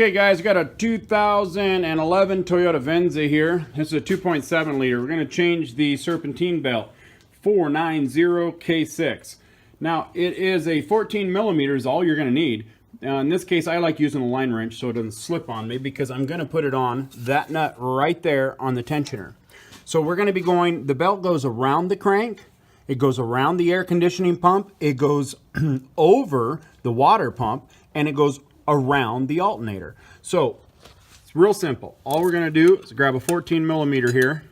Okay guys, got a 2011 Toyota Venza here. This is a 2.7 liter. We're going to change the serpentine belt 490K6. Now it is a 14 millimeters, all you're going to need. In this case I like using a line wrench so it doesn't slip on me because I'm going to put it on that nut right there on the tensioner. So we're going to be going, the belt goes around the crank, it goes around the air conditioning pump, it goes over the water pump, and it goes around the alternator. So it's real simple. All we're going to do is grab a 14 millimeter here,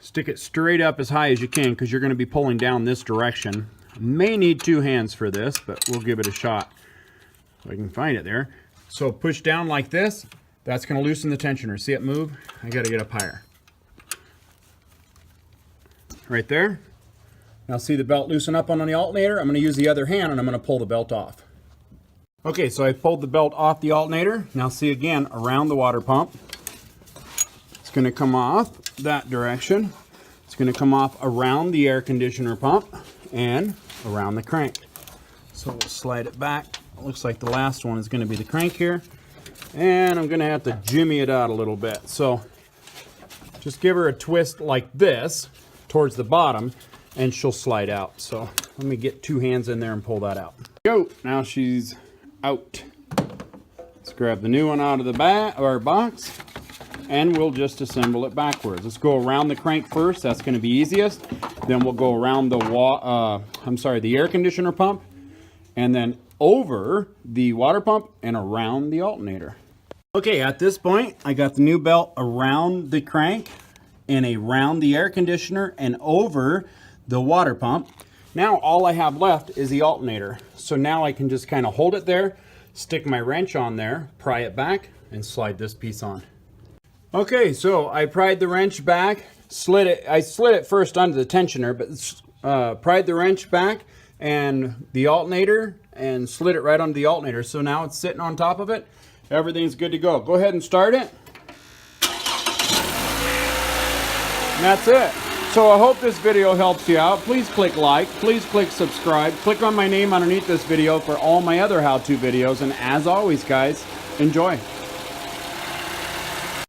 stick it straight up as high as you can because you're going to be pulling down this direction. May need two hands for this, but we'll give it a shot if I can find it there. So push down like this. That's going to loosen the tensioner. See it move? I got to get up higher. Right there. Now see the belt loosen up on the alternator? I'm going to use the other hand and I'm going to pull the belt off. Okay, so I pulled the belt off the alternator. Now see again, around the water pump. It's going to come off that direction. It's going to come off around the air conditioner pump and around the crank. So we'll slide it back. It looks like the last one is going to be the crank here. And I'm going to have to jimmy it out a little bit. So just give her a twist like this towards the bottom and she'll slide out. So let me get two hands in there and pull that out. Go! Now she's out. Let's grab the new one out of the box and we'll just assemble it backwards. Let's go around the crank first. That's going to be easiest. Then we'll go around the the air conditioner pump, and then over the water pump and around the alternator. Okay, at this point I got the new belt around the crank and around the air conditioner and over the water pump. Now all I have left is the alternator. So now I can just kind of hold it there, stick my wrench on there, pry it back, and slide this piece on. Okay, so I pried the wrench back, slid it. I slid it first under the tensioner, but pried the wrench back and the alternator and slid it right under the alternator. So now it's sitting on top of it. Everything's good to go. Go ahead and start it. And that's it. So I hope this video helps you out. Please click like, please click subscribe, click on my name underneath this video for all my other how-to videos, and as always guys, enjoy.